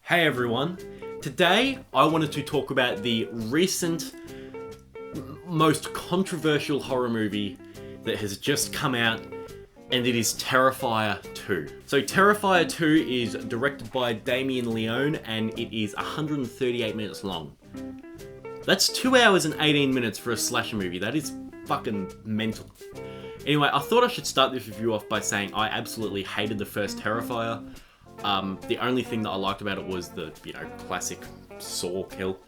Hey everyone, today I wanted to talk about the recent most controversial horror movie that has just come out, and it is Terrifier 2. So Terrifier 2 is directed by Damien Leone and it is 138 minutes long. That's 2 hours and 18 minutes for a slasher movie. That is fucking mental. Anyway, I thought I should start this review off by saying I absolutely hated the first Terrifier. The only thing that I liked about it was the, classic Saw kill.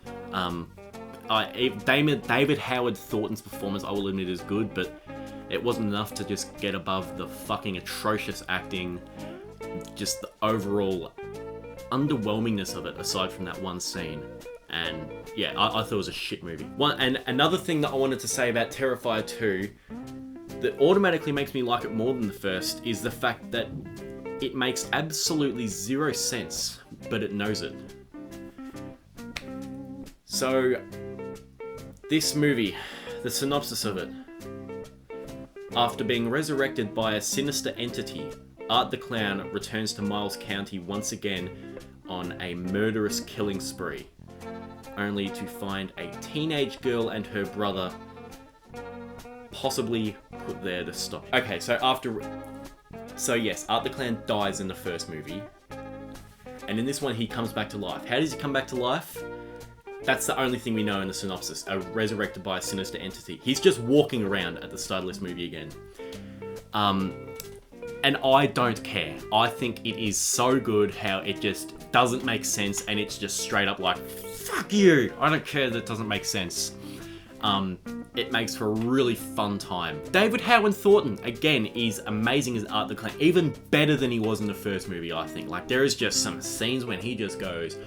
David Howard Thornton's performance, I will admit, is good, but it wasn't enough to just get above the fucking atrocious acting, just the overall underwhelmingness of it, aside from that one scene. And yeah, I thought it was a shit movie. And another thing that I wanted to say about Terrifier 2 that automatically makes me like it more than the first is the fact that it makes absolutely zero sense, but it knows it. So, this movie, the synopsis of it. After being resurrected by a sinister entity, Art the Clown returns to Miles County once again on a murderous killing spree, only to find a teenage girl and her brother possibly put there to stop. Okay, so yes, Art the Clown dies in the first movie, and in this one he comes back to life. How does he come back to life? That's the only thing we know in the synopsis. Resurrected by a sinister entity. He's just walking around at the start of this movie again. And I don't care. I think it is so good how it just doesn't make sense, and it's just straight up like, fuck you! I don't care that it doesn't make sense. It makes for a really fun time. David Howard Thornton, again, is amazing as Art the Clown. Even better than he was in the first movie, I think. Like, there is just some scenes when he just goes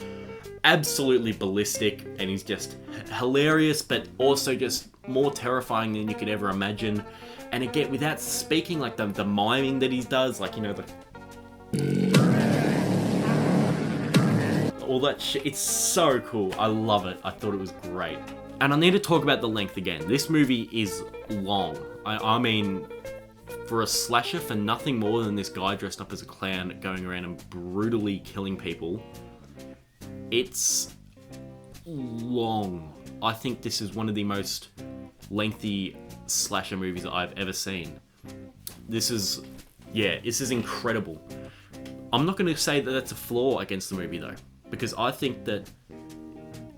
absolutely ballistic, and he's just hilarious, but also just more terrifying than you could ever imagine. And again, without speaking, like the miming that he does, like, all that shit, it's so cool. I love it. I thought it was great. And I need to talk about the length again. This movie is long. I mean, for a slasher, for nothing more than this guy dressed up as a clown going around and brutally killing people, it's long. I think this is one of the most lengthy slasher movies that I've ever seen. This is incredible. I'm not going to say that that's a flaw against the movie though, because I think that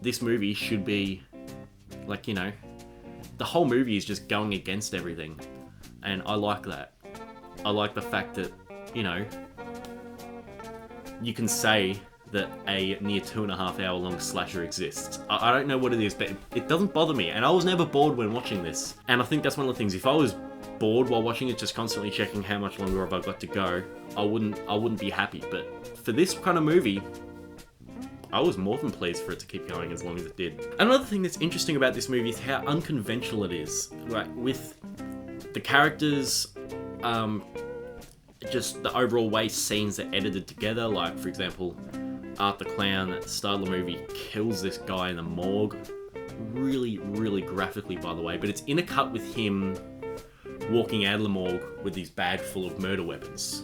this movie should be the whole movie is just going against everything. And I like that. I like the fact that, you can say that a near 2.5 hour long slasher exists. I don't know what it is, but it doesn't bother me. And I was never bored when watching this. And I think that's one of the things. If I was bored while watching it, just constantly checking how much longer have I got to go, I wouldn't be happy. But for this kind of movie, I was more than pleased for it to keep going as long as it did. Another thing that's interesting about this movie is how unconventional it is. Like, with the characters, just the overall way scenes are edited together. Like, for example, Art the Clown at the start of the movie kills this guy in the morgue. Really, really graphically, by the way. But it's intercut with him walking out of the morgue with his bag full of murder weapons.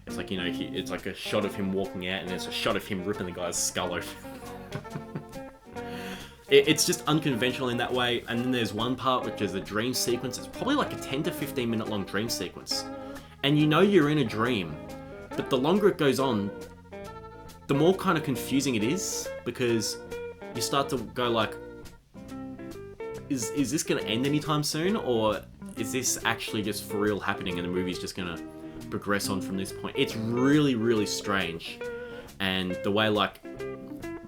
It's like, it's like a shot of him walking out, and there's a shot of him ripping the guy's skull open. It's just unconventional in that way. And then there's one part which is a dream sequence. It's probably like a 10 to 15 minute long dream sequence. And you're in a dream. But the longer it goes on, the more kind of confusing it is, because you start to go like, is this going to end anytime soon? Or is this actually just for real happening and the movie's just going to progress on from this point? It's really, really strange. And the way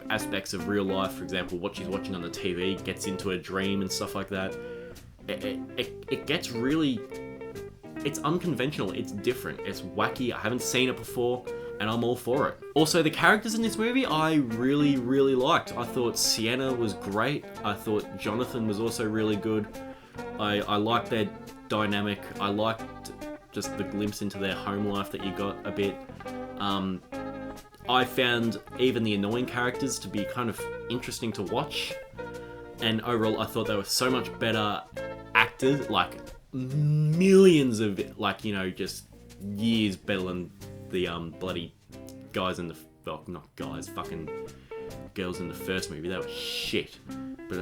aspects of real life, for example, what she's watching on the TV gets into a dream and stuff like that, it gets really, it's unconventional, it's different, it's wacky. I haven't seen it before, and I'm all for it. Also, the characters in this movie I really, really liked. I thought Sienna was great. I thought Jonathan was also really good. I liked their dynamic. I liked just the glimpse into their home life that you got a bit. I found even the annoying characters to be kind of interesting to watch. And overall, I thought they were so much better acted, like millions of, just years better than the bloody guys in the well, not guys, fucking girls in the first movie. They were shit. But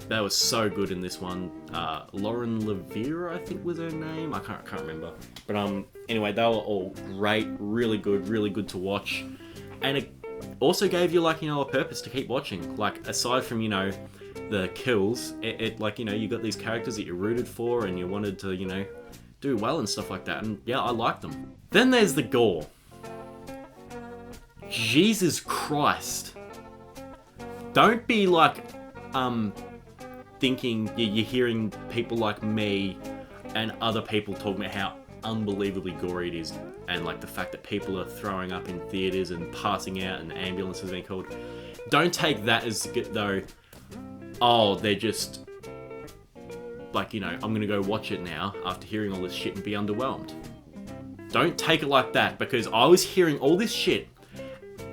that was so good in this one. Lauren Levera, I think was her name. I can't remember. But anyway, they were all great, really good to watch, and it also gave you like, you know, a purpose to keep watching. Like aside from, you know, the kills, it like, you know, you got these characters that you rooted for and you wanted to, you know, do well and stuff like that. And yeah, I liked them. Then there's the gore. Jesus Christ. Don't be like, thinking you're hearing people like me and other people talking about how unbelievably gory it is, and like the fact that people are throwing up in theaters and passing out and ambulances being called. Don't take that as though, oh, they're just like, you know, I'm gonna go watch it now after hearing all this shit and be underwhelmed. Don't take it like that, because I was hearing all this shit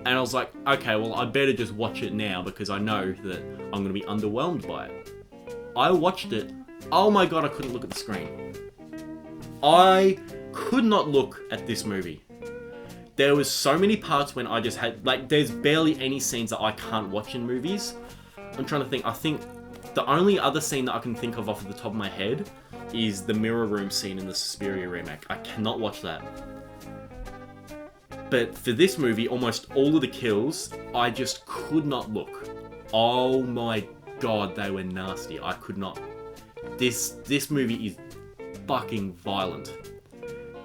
and I was like, okay, well, I better just watch it now because I know that I'm gonna be underwhelmed by it. I watched it. Oh my god, I couldn't look at the screen. I could not look at this movie. There was so many parts when I just had, like, there's barely any scenes that I can't watch in movies. I'm trying to think. I think the only other scene that I can think of off the top of my head is the mirror room scene in the Suspiria remake. I cannot watch that. But for this movie, almost all of the kills, I just could not look. Oh my god, they were nasty. I could not. This movie is fucking violent.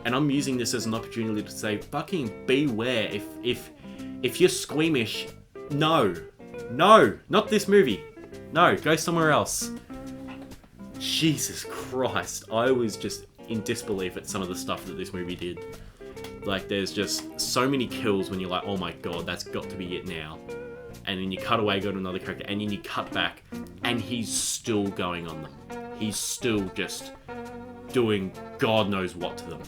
And I'm using this as an opportunity to say, fucking beware. If you're squeamish, no, not this movie. No, go somewhere else. Jesus Christ, I was just in disbelief at some of the stuff that this movie did. Like, there's just so many kills when you're like, oh my god, that's got to be it now. And then you cut away, go to another character, and then you cut back, and he's still going on them. He's still just doing God knows what to them.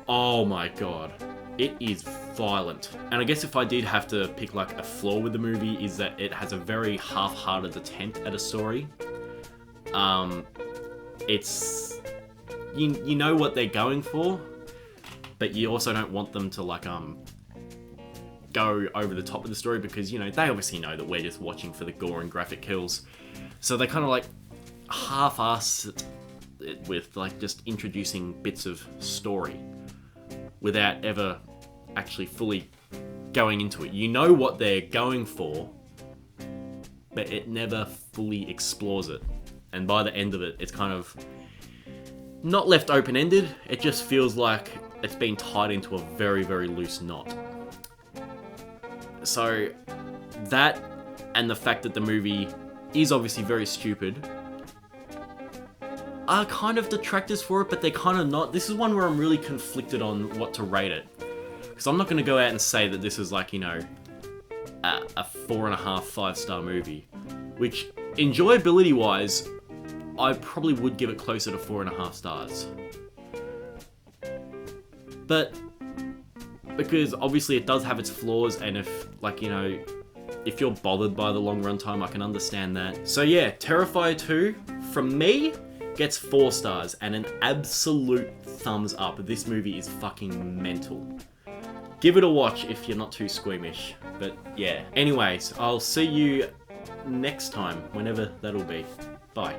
Oh my god. It is violent. And I guess if I did have to pick like a flaw with the movie, is that it has a very half-hearted attempt at a story. It's... You know what they're going for, but you also don't want them to like, go over the top of the story, because, you know, they obviously know that we're just watching for the gore and graphic kills. So they kind of like half-ass it with like just introducing bits of story without ever actually fully going into it. You know what they're going for, but it never fully explores it. And by the end of it, it's kind of not left open-ended. It just feels like it's been tied into a very, very loose knot. So that, and the fact that the movie is obviously very stupid, are kind of detractors for it, but they're kind of not. This is one where I'm really conflicted on what to rate it. Because I'm not going to go out and say that this is like, you know, a 4.5, 5-star movie. Which, enjoyability-wise, I probably would give it closer to 4.5 stars. But because obviously it does have its flaws, and if, like, you know, if you're bothered by the long runtime, I can understand that. So yeah, Terrifier 2, from me, gets 4 stars and an absolute thumbs up. This movie is fucking mental. Give it a watch if you're not too squeamish. But yeah. Anyways, I'll see you next time, whenever that'll be. Bye.